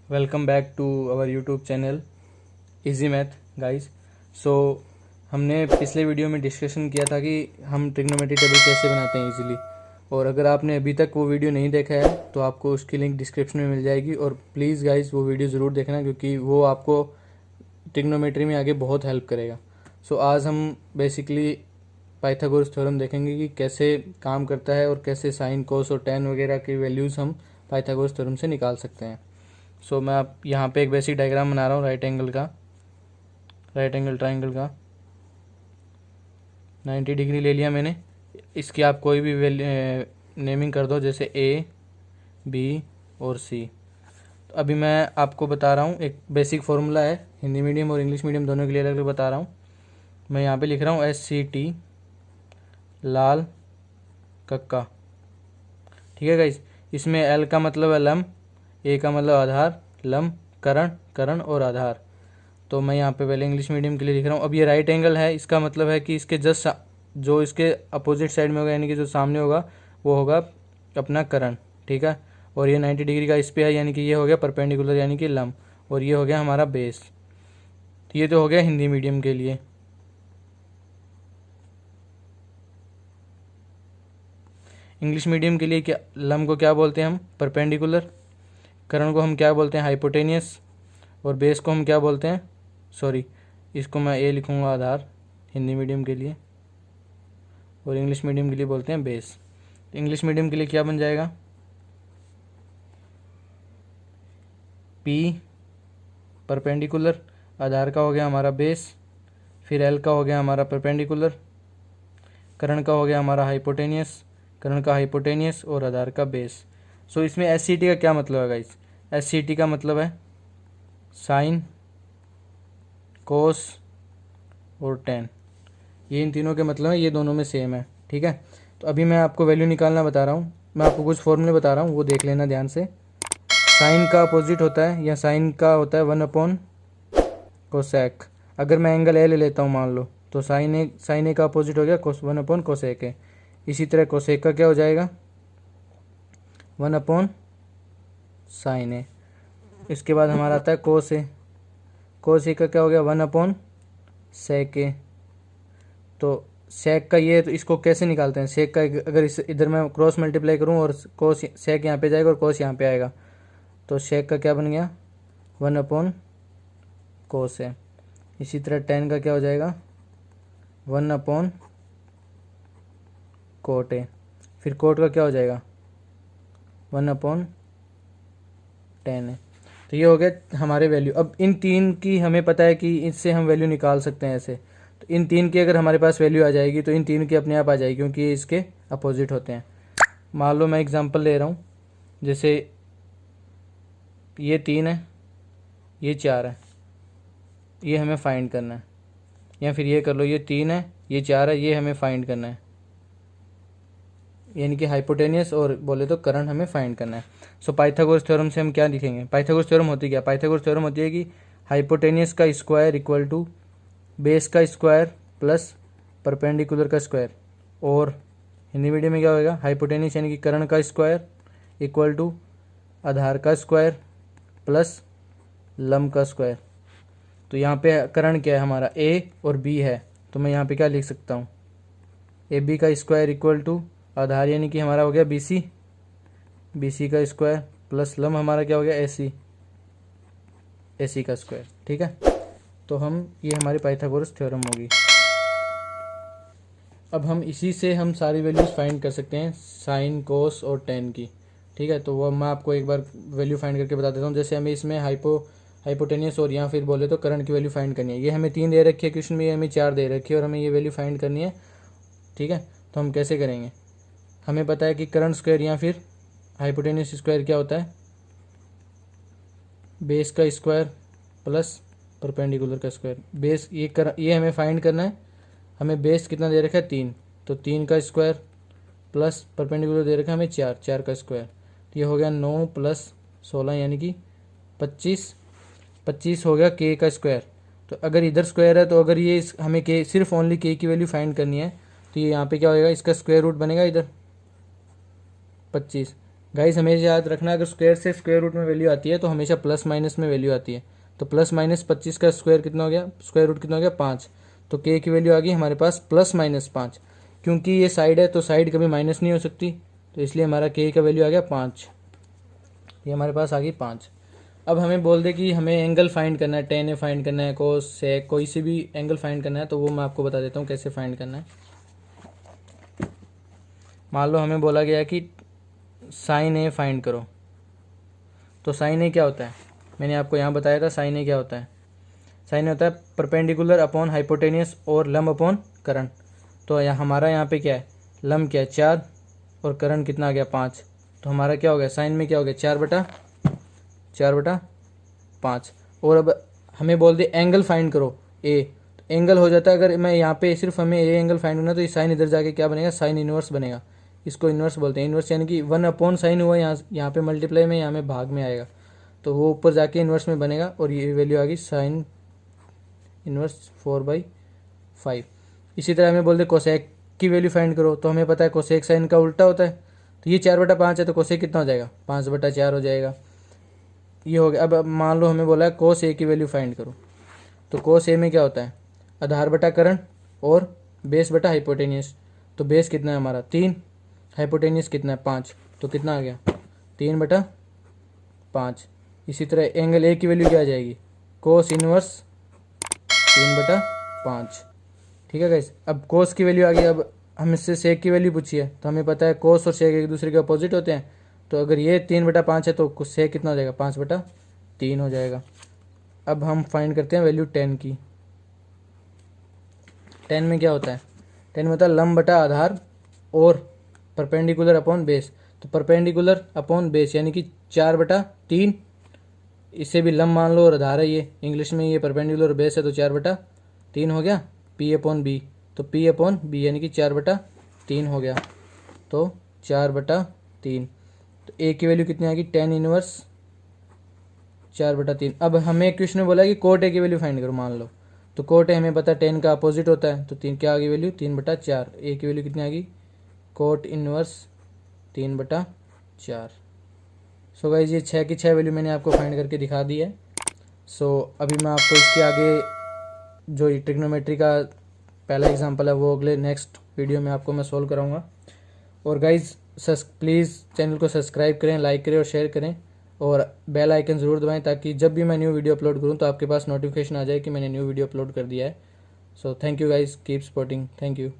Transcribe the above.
Welcome back to our YouTube channel easy math guys. So हमने पिछले video में discussion किया था कि हम ट्रिग्नोमेट्री टेबल कैसे बनाते हैं इजीली, और अगर आपने अभी तक वो वीडियो नहीं देखा है तो आपको उसकी लिंक डिस्क्रिप्शन में मिल जाएगी। और प्लीज़ गाइस वो वीडियो ज़रूर देखना क्योंकि वो आपको ट्रिग्नोमेट्री में आगे बहुत हेल्प करेगा। सो आज हम बेसिकली पाइथागोरस थ्योरम देखेंगे कि कैसे काम करता है और कैसे साइन कोस और टेन वगैरह की वैल्यूज़ हम पाइथागोरस थ्योरम से निकाल सकते हैं। सो मैं आप यहाँ पे एक बेसिक डायग्राम बना रहा हूँ राइट एंगल ट्राइंगल का 90 डिग्री ले लिया मैंने। इसकी आप कोई भी नेमिंग कर दो, जैसे ए, बी और सी। तो अभी मैं आपको बता रहा हूँ, एक बेसिक फार्मूला है, हिंदी मीडियम और इंग्लिश मीडियम दोनों के लिए अलग अलग बता रहा हूँ। मैं यहाँ पे लिख रहा हूँ SCT लाल कक्का, ठीक है गाइस। इसमें L का मतलब है लम, ए का मतलब आधार, लम करण और आधार। तो मैं यहाँ पे पहले इंग्लिश मीडियम के लिए लिख रहा हूँ। अब ये राइट एंगल है, इसका मतलब है कि इसके जस्ट जो इसके अपोजिट साइड में होगा, यानी कि जो सामने होगा वो होगा अपना करण, ठीक है। और ये 90 डिग्री का इस पे है, यानी कि ये हो गया परपेंडिकुलर यानी कि लम, और ये हो गया हमारा बेस। ये तो हो गया हिंदी मीडियम के लिए। इंग्लिश मीडियम के लिए क्या, लम को क्या बोलते हैं हम, परपेंडिकुलर, करण को हम क्या बोलते हैं, हाइपोटेनियस, और बेस को हम क्या बोलते हैं, सॉरी इसको मैं ए लिखूँगा आधार हिंदी मीडियम के लिए, और इंग्लिश मीडियम के लिए बोलते हैं बेस। तो इंग्लिश मीडियम के लिए क्या बन जाएगा, पी परपेंडिकुलर, आधार का हो गया हमारा बेस, फिर एल का हो गया हमारा परपेंडिकुलर, करण का हो गया हमारा हाइपोटेनियस, करण का हाइपोटेनियस और आधार का बेस। सो इसमें SCT का क्या मतलब है गाइस, SCT का मतलब है साइन, कोस और टेन। ये इन तीनों के मतलब है, ये दोनों में सेम है, ठीक है। तो अभी मैं आपको वैल्यू निकालना बता रहा हूँ, मैं आपको कुछ फॉर्मूले बता रहा हूँ, वो देख लेना ध्यान से। साइन का अपोजिट होता है, या साइन का होता है 1 कोसेक। अगर मैं एंगल ए ले लेता हूँ मान लो, तो साइन ए का अपोजिट हो गया 1 कोसेक ए। इसी तरह कोसेक का क्या हो जाएगा 1 साइन ए। इसके बाद हमारा आता है कोस ए, कोस ए का क्या हो गया 1 सेक ए। तो सेक का ये, तो इसको कैसे निकालते हैं, सेक का अगर इस इधर मैं क्रॉस मल्टीप्लाई करूँ और कोस, सेक यहाँ पे जाएगा और कोस यहाँ पे आएगा, तो सेक का क्या बन गया 1 कोस है। इसी तरह टेन का क्या हो जाएगा 1 कोट है। फिर कोट का क्या हो जाएगा 1 टेन है। तो ये हो गया हमारे वैल्यू। अब इन तीन की हमें पता है कि इससे हम वैल्यू निकाल सकते हैं ऐसे। तो इन तीन की अगर हमारे पास वैल्यू आ जाएगी तो इन तीन की अपने आप आ जाएगी, क्योंकि ये इसके अपोजिट होते हैं। मान लो मैं एग्जांपल ले रहा हूँ, जैसे ये 3 है, ये 4 है, ये हमें फाइंड करना है। या फिर ये कर लो, ये 3 है, ये 4 है, ये हमें फाइंड करना है, यानी कि हाइपोटेनियस और बोले तो करंट हमें फाइंड करना है। सो पाइथागोरस थ्योरम से हम क्या लिखेंगे, पाइथागोरस थ्योरम होती क्या, पाइथागोरस थ्योरम होती है कि हाइपोटेनियस का स्क्वायर इक्वल टू बेस का स्क्वायर प्लस परपेंडिकुलर का स्क्वायर, और हिंदी मीडियम में क्या होगा, हाइपोटेनियस यानी कि करण का स्क्वायर इक्वल टू आधार का स्क्वायर प्लस लम का स्क्वायर। तो यहाँ पे करण क्या है हमारा, ए और बी है, तो मैं यहाँ पे क्या लिख सकता हूँ, ए बी का स्क्वायर इक्वल टू आधार यानी कि हमारा हो गया बी सी का स्क्वायर प्लस लम हमारा क्या हो गया ए सी का स्क्वायर, ठीक है। तो हम, ये हमारी पाइथागोरस थ्योरम होगी। अब हम इसी से हम सारी वैल्यूज फाइंड कर सकते हैं साइन, कोस और टेन की, ठीक है। तो वो मैं आपको एक बार वैल्यू फाइंड करके बता देता हूँ। जैसे हमें इसमें हाइपोटेनियस और या फिर बोले तो करंट की वैल्यू फाइंड करनी है। ये हमें 3 दे रखी है क्वेश्चन में, ये हमें 4 दे रखी है, और हमें ये वैल्यू फाइंड करनी है, ठीक है। तो हम कैसे करेंगे, हमें पता है कि करंट स्क्वायर या फिर हाइपोटेनियस स्क्वायर क्या होता है, बेस का स्क्वायर प्लस परपेंडिकुलर का स्क्वायर। बेस ये हमें फाइंड करना है। हमें बेस कितना दे रखा है 3, तो 3 का स्क्वायर प्लस परपेंडिकुलर दे रखा है हमें 4 का स्क्वायर। तो ये हो गया 9 प्लस 16 यानी कि 25 हो गया के का स्क्वायर। तो अगर इधर स्क्वायर है, तो अगर ये हमें के सिर्फ ओनली के की वैल्यू फाइंड करनी है, तो ये यहाँ पे क्या होएगा, इसका स्क्वायर रूट बनेगा इधर 25, गाइस हमेशा याद रखना, अगर स्क्वायर से स्क्वायर रूट में वैल्यू आती है तो हमेशा प्लस माइनस में वैल्यू आती है। तो प्लस माइनस 25 का स्क्वायर कितना हो गया, स्क्वायर रूट कितना हो गया 5। तो के की वैल्यू आ गई हमारे पास प्लस माइनस 5। क्योंकि ये साइड है तो साइड कभी माइनस नहीं हो सकती, तो इसलिए हमारा के का वैल्यू आ गया 5। ये हमारे पास आ गई 5। अब हमें बोल दे कि हमें एंगल फाइंड करना है, टेन ए फाइंड करना है, कोस सेक कोई सी भी एंगल फाइंड करना है, तो वो मैं आपको बता देता हूँ कैसे फाइंड करना है। मान लो हमें बोला गया कि साइन ए फाइंड करो। तो साइन ए क्या होता है, मैंने आपको यहाँ बताया था साइन ए क्या होता है। साइन ए होता है परपेंडिकुलर अपॉन हाइपोटेनियस और लंब अपॉन करंट। तो यहाँ हमारा यहाँ पे क्या है, लंब क्या है 4 और करंट कितना आ गया 5। तो हमारा क्या हो गया, साइन में क्या हो गया 4/5। और अब हमें बोल दे एंगल फाइंड करो ए, तो एंगल हो जाता है, अगर मैं यहाँ पे सिर्फ हमें ए एंगल फाइंड करना तो ये साइन इधर जाके क्या बनेगा, साइन इनवर्स बनेगा। इसको इनवर्स बोलते हैं। इनवर्स यानी कि 1/sin हुआ, यहाँ पे मल्टीप्लाई में, यहाँ में भाग में आएगा, तो वो ऊपर जाके इनवर्स में बनेगा। और ये वैल्यू आ गई साइन इनवर्स 4/5। इसी तरह हमें बोलते कोसेक की वैल्यू फाइंड करो, तो हमें पता है कोसेक साइन का उल्टा होता है। तो ये 4/5 है, तो कोसेक कितना हो जाएगा 5/4 हो जाएगा। ये हो गया। अब मान लो हमें बोला है कोस ए की वैल्यू फाइंड करो। तो कोस ए में क्या होता है, आधार बटा करंट और बेस बटा हाइपोटेनियस। तो बेस कितना है हमारा 3, हाइपोटेनियस कितना है 5, तो कितना आ गया 3/5। इसी तरह एंगल ए की वैल्यू क्या आ जाएगी, कोस इनवर्स 3/5। ठीक है गाइस। अब कोस की वैल्यू आ गई। अब हम इससे सेक की वैल्यू पूछी है, तो हमें पता है कोस और सेक एक दूसरे के अपोजिट होते हैं। तो अगर ये 3/5 है तो सेक कितना हो जाएगा 5/3 हो जाएगा। अब हम फाइंड करते हैं वैल्यू 10 की। 10 में क्या होता है, 10 में होता है लंब बटा आधार और परपेंडिकुलर अपॉन बेस। तो परपेंडिकुलर अपॉन बेस यानी कि 4/3, इसे भी लंब मान लो और आधार है, ये इंग्लिश में ये परपेंडिकुलर बेस है, तो 4/3 हो गया। पी अपॉन बी, तो पी अपॉन बी यानी कि 4/3 हो गया, तो 4/3। तो ए की वैल्यू कितनी आ गई, 10 इनवर्स 4/3। अब हमें क्वेश्चन में बोला कि कोट ए की वैल्यू फाइंड करो, मान लो। तो कोट ए हमें पता है 10 का अपोजिट होता है, तो 3 क्या आ गई वैल्यू 3/4। ए की वैल्यू कितनी आ गई, कोट इनवर्स 3/4। सो गाइस ये 6 की 6 वैल्यू मैंने आपको फाइंड करके दिखा दी है। सो अभी मैं आपको इसके आगे जो ट्रिग्नोमेट्री का पहला एग्जांपल है वो अगले नेक्स्ट वीडियो में आपको मैं सोल्व कराऊंगा। और गाइस प्लीज़ चैनल को सब्सक्राइब करें, लाइक करें और शेयर करें, और बेल आइकन ज़रूर दबाएं ताकि जब भी मैं न्यू वीडियो अपलोड करूं तो आपके पास नोटिफिकेशन आ जाए कि मैंने न्यू वीडियो अपलोड कर दिया है। So thank you guys, keep supporting, thank you.